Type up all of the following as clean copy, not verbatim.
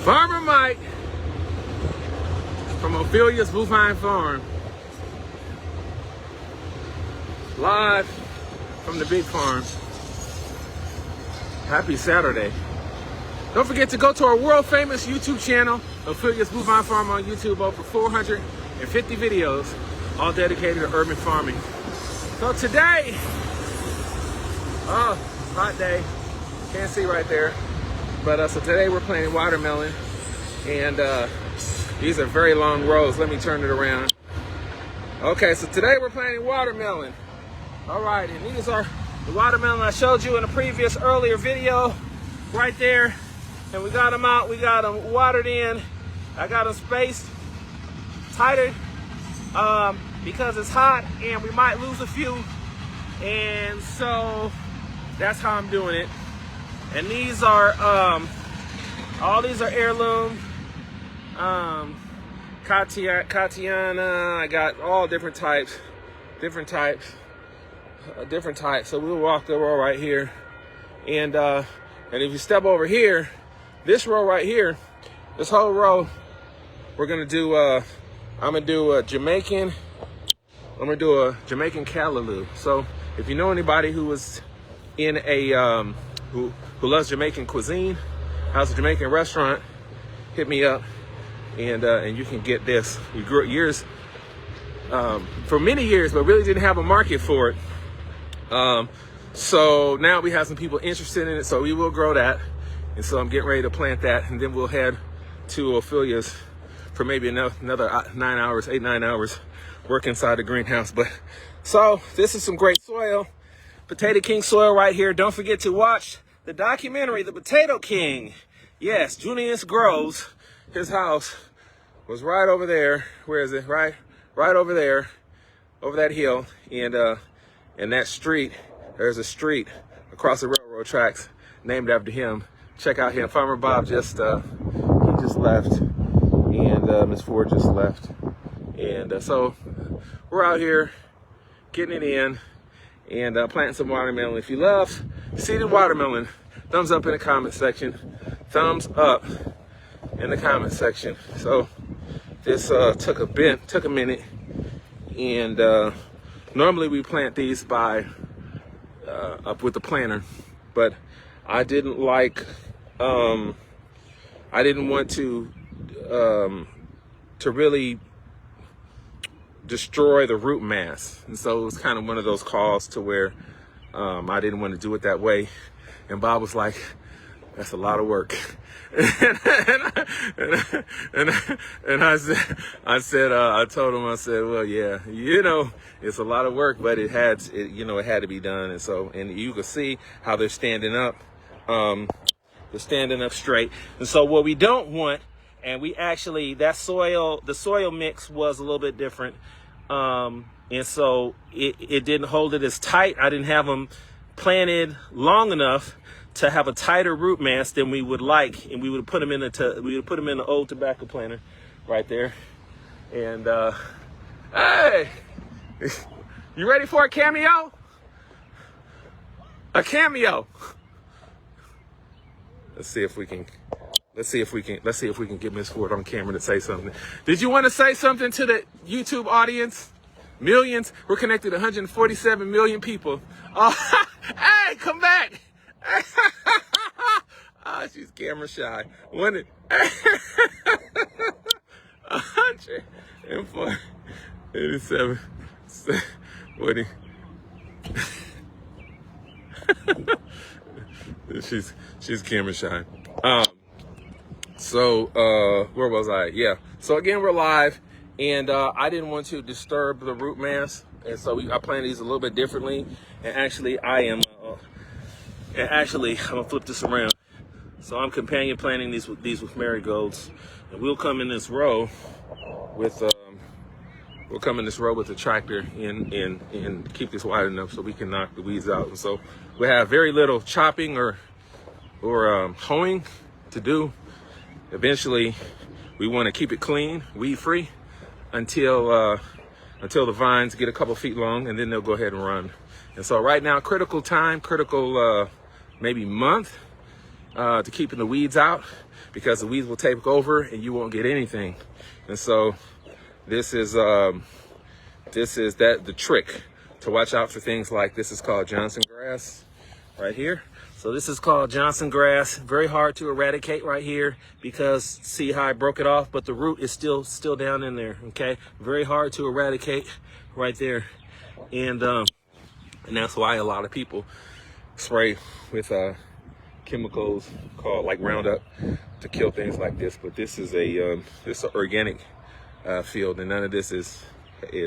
Farmer Mike from Ophelia's Bluefine Farm, live from the big farm. Happy Saturday. Don't forget to go to our world famous YouTube channel, Ophelia's Bluefine Farm on YouTube. Over 450 videos, all dedicated to urban farming. So today, hot day. Can't see right there. But so today we're planting watermelon, and these are very long rows. Let me turn it around. Okay, so today we're planting watermelon. All right, and these are the watermelon I showed you in a previous earlier video right there. And we got them out, we got them watered in. I got them spaced tighter because it's hot and we might lose a few. And so that's how I'm doing it. And these are, all these are heirloom, Katiana. I got all different types. So we'll walk the row right here. And if you step over here, this row right here, this whole row, we're gonna do, I'm gonna do a Jamaican callaloo. So if you know anybody who is in a, who loves Jamaican cuisine, has a Jamaican restaurant, hit me up, and you can get this. We grew it years, for many years, but really didn't have a market for it. So now we have some people interested in it, so we will grow that. And so I'm getting ready to plant that, and then we'll head to Ophelia's for maybe another 8, 9 hours work inside the greenhouse. But so this is some great soil, Potato King soil right here. Don't forget to watch the documentary, The Potato King. Yes, Junius Groves, his house was right over there. Where is it? Right over there, over that hill. And that street, there's a street across the railroad tracks named after him. Check out him. Farmer Bob he just left, and Miss Ford just left. And so we're out here getting it in and planting some watermelon. If you love seeded watermelon, thumbs up in the comment section. Thumbs up in the comment section. So this took a minute, and normally we plant these by up with the planter, but I didn't want to really destroy the root mass, and so it was kind of one of those calls to where I didn't want to do it that way. And Bob was like, "That's a lot of work." and I told him, I said, well, yeah, it's a lot of work, but it had to be done. And so, and you can see how they're standing up. They're standing up straight. And so what we don't want, and we actually, the soil mix was a little bit different. And so it didn't hold it as tight. I didn't have them planted long enough to have a tighter root mass than we would like, and we would put them in the old tobacco planter right there. And hey, you ready for a cameo? A cameo. Let's see if we can get Miss Ford on camera to say something. Did you want to say something to the YouTube audience? Millions. We're connected to 147 million people. Oh, hey, come back. She's camera shy. 187. What? She's camera shy. So where was I? Yeah. So again, we're live, and I didn't want to disturb the root mass, and so I planted these a little bit differently. And actually, I'm gonna flip this around. So I'm companion planting these with marigolds, and we'll come in this row with the tractor and keep this wide enough so we can knock the weeds out. And so we have very little chopping or hoeing to do. Eventually, we want to keep it clean, weed free, until the vines get a couple feet long, and then they'll go ahead and run. And so right now, critical maybe month to keeping the weeds out, because the weeds will take over and you won't get anything. And so this is the trick to watch out for things like this. Is called Johnson grass right here. So this is called Johnson grass. Very hard to eradicate right here, because see how I broke it off, but the root is still down in there. Okay, very hard to eradicate right there, and that's why a lot of people spray with chemicals called like Roundup to kill things like this. But this is an organic field, and none of this is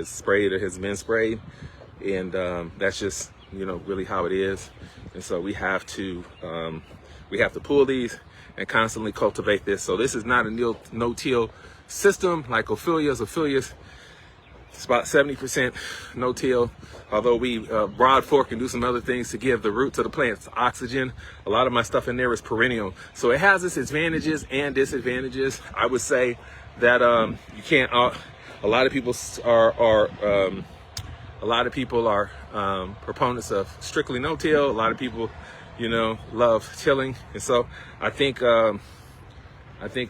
sprayed or has been sprayed, and that's just, you know, really how it is. And so we have to pull these and constantly cultivate this. So this is not a no-till system like Ophelia's. It's about 70% no-till, although we broad fork and do some other things to give the roots of the plants oxygen. A lot of my stuff in there is perennial, so it has its advantages and disadvantages. I would say that you can't. A lot of people are proponents of strictly no-till. A lot of people, you know, love tilling, and so I think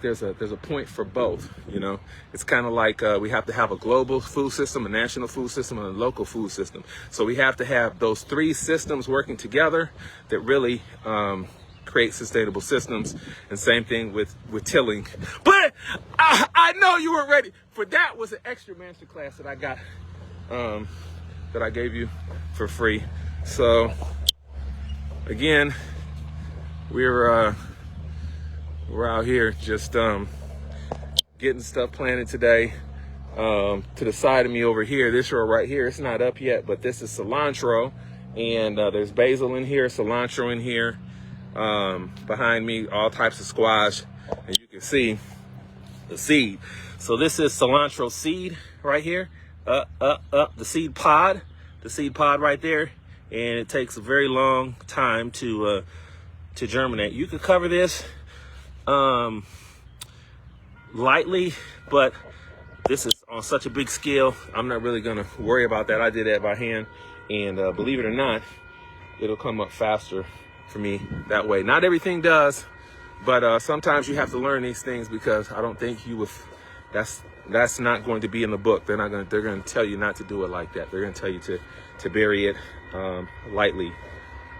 there's a point for both. You know, it's kind of like we have to have a global food system, a national food system, and a local food system. So we have to have those three systems working together that really create sustainable systems. And same thing with tilling. But I know you weren't ready for that. Was an extra masterclass that I got, that I gave you for free. So again, we're out here just getting stuff planted today. To the side of me over here, this row right here, it's not up yet, but this is cilantro, and there's basil in here, cilantro in here. Behind me, all types of squash, and you can see the seed. So this is cilantro seed right here, the seed pod right there, and it takes a very long time to germinate. You could cover this lightly, but this is on such a big scale, I'm not really gonna worry about that. I did that by hand, and believe it or not, it'll come up faster for me that way. Not everything does, but sometimes you have to learn these things, because I don't think you would. That's not going to be in the book. They're going to tell you not to do it like that. They're going to tell you to bury it lightly,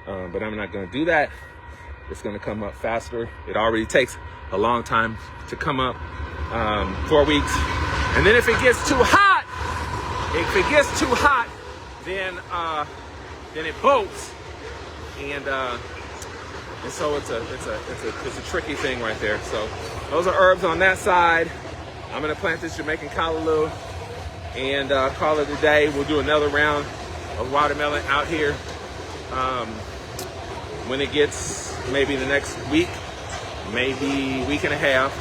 but I'm not going to do that. It's going to come up faster. It already takes a long time to come up, 4 weeks, and then if it gets too hot, then it bolts, and so it's a tricky thing right there. So those are herbs on that side. I'm gonna plant this Jamaican callaloo and call it a day. We'll do another round of watermelon out here when it gets maybe the next week, maybe week and a half.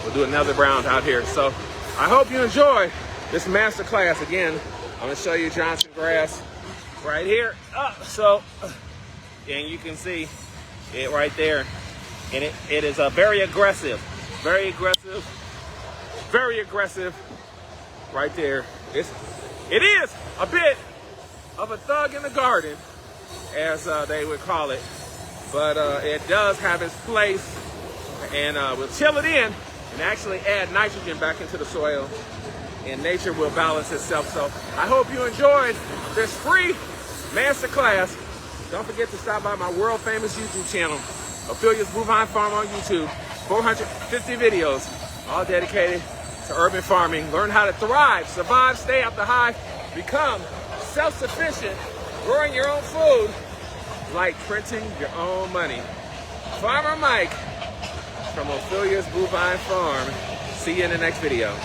We'll do another round out here. So I hope you enjoy this master class. Again, I'm gonna show you Johnson grass right here. And you can see it right there, and it is a very aggressive right there. It is a bit of a thug in the garden, as they would call it, but it does have its place, and we'll till it in and actually add nitrogen back into the soil, and nature will balance itself. So I hope you enjoyed this free master class. Don't forget to stop by my world famous YouTube channel, Ophelia's Bovine Farm on YouTube. 450 videos, all dedicated to urban farming. Learn how to thrive, survive, stay up the high, become self-sufficient, growing your own food, like printing your own money. Farmer Mike from Ophelia's Bovine Farm. See you in the next video.